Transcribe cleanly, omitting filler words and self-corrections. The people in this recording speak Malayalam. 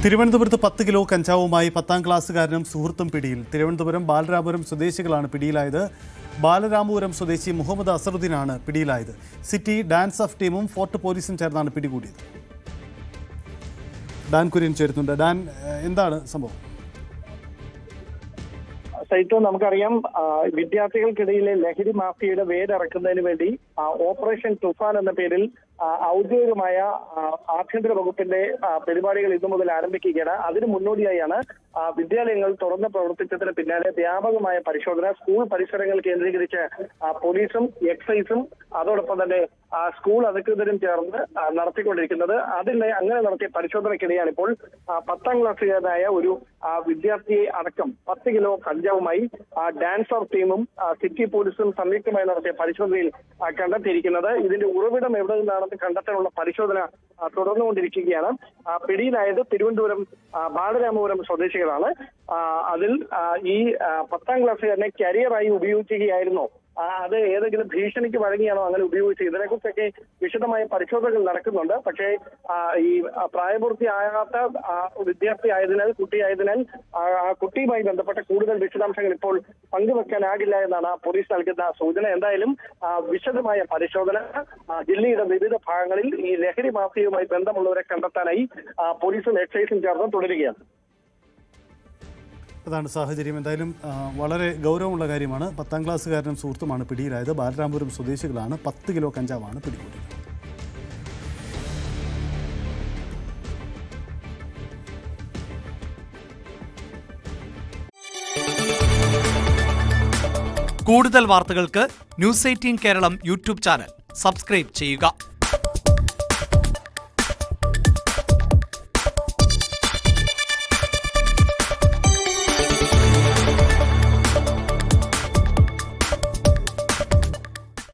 തിരുവനന്തപുരത്ത് 10 കിലോ കഞ്ചാവുമായി 10ാം ക്ലാസ്സുകാരനും സുഹൃത്തും പിടിയിൽ. തിരുവനന്തപുരം ബാലരാമപുരം സ്വദേശികളാണ് പിടിയിലായത്. ബാലരാമപുരം സ്വദേശി മുഹമ്മദ് അസറുദ്ദീനാണ് പിടിയിലായത്. സിറ്റി ഡാൻസ് ഓഫ് ടീമും ഫോർട്ട് പോലീസും ചേർന്നാണ് പിടികൂടിയത്. ഡാൻ കുര്യൻ ചേരുന്നുണ്ട്. ഡാൻ, എന്താണ് സംഭവം? സൈറ്റോ, നമുക്കറിയാം വിദ്യാർത്ഥികൾക്കിടയിലെ ലഹരി മാഫിയയുടെ വേരിറക്കുന്നതിന് വേണ്ടി ഓപ്പറേഷൻ തുഫാൻ എന്ന പേരിൽ ഔദ്യോഗികമായ ആഭ്യന്തര വകുപ്പിന്റെ പരിപാടികൾ ഇന്നു മുതൽ ആരംഭിക്കുകയാണ്. അതിന് മുന്നോടിയായാണ് വിദ്യാലയങ്ങൾ തുറന്ന് പ്രവർത്തിച്ചതിന് പിന്നാലെ വ്യാപകമായ പരിശോധന സ്കൂൾ പരിസരങ്ങൾ കേന്ദ്രീകരിച്ച് പോലീസും എക്സൈസും അതോടൊപ്പം തന്നെ സ്കൂൾ അധികൃതരും ചേർന്ന് നടത്തിക്കൊണ്ടിരിക്കുന്നത്. അങ്ങനെ നടത്തിയ പരിശോധനയ്ക്കിടെയാണ് ഇപ്പോൾ 10ാം ക്ലാസ്സുകാരനായ ഒരു വിദ്യാർത്ഥിയെ അടക്കം 10 കിലോ കഞ്ചാവുമായി ഡാൻസ് ഓഫ് ടീമും സിറ്റി പോലീസും സംയുക്തമായി നടത്തിയ പരിശോധനയിൽ കണ്ടെത്തിയിരിക്കുന്നത്. ഇതിന്റെ ഉറവിടം എവിടെ നിന്നാണെന്ന് കണ്ടെത്താനുള്ള പരിശോധന തുടർന്നുകൊണ്ടിരിക്കുകയാണ്. പിടിയിലായത് തിരുവനന്തപുരം ബാലരാമപുരം സ്വദേശികളാണ്. അതിൽ ഈ 10ാം ക്ലാസ്സുകാരനെ കരിയറായി ഉപയോഗിക്കുകയായിരുന്നോ, അത് ഏതെങ്കിലും ഭീഷണിക്ക് വഴങ്ങിയാണോ അങ്ങനെ ഉപയോഗിച്ചത്, ഇതിനെക്കുറിച്ചൊക്കെ വിശദമായ പരിശോധനകൾ നടക്കുന്നുണ്ട്. പക്ഷേ ഈ പ്രായപൂർത്തിയാകാത്ത വിദ്യാർത്ഥി ആയതിനാൽ, കുട്ടിയായതിനാൽ ആ കുട്ടിയുമായി ബന്ധപ്പെട്ട കൂടുതൽ വിശദാംശങ്ങൾ ഇപ്പോൾ പങ്കുവെക്കാനാകില്ല എന്നാണ് പോലീസ് നൽകുന്ന സൂചന. എന്തായാലും വിശദമായ പരിശോധന ജില്ലയുടെ വിവിധ ഭാഗങ്ങളിൽ ഈ ലഹരി മാഫിയയുമായി ബന്ധമുള്ളവരെ കണ്ടെത്താനായി പോലീസും എക്സൈസും ചേർന്ന് തുടരുകയാണ്. അതാണ് സാഹചര്യം. എന്തായാലും വളരെ ഗൗരവമുള്ള കാര്യമാണ്. 10ാം ക്ലാസ്സുകാരനും സുഹൃത്തുമാണ് പിടിയിലായത്. ബാലരാമപുരം സ്വദേശികളാണ്. 10 കിലോ കഞ്ചാവാണ് പിടികൂടിയത്. കൂടുതൽ വാർത്തകൾക്ക് News 18 Keralam YouTube channel subscribe ചെയ്യുക.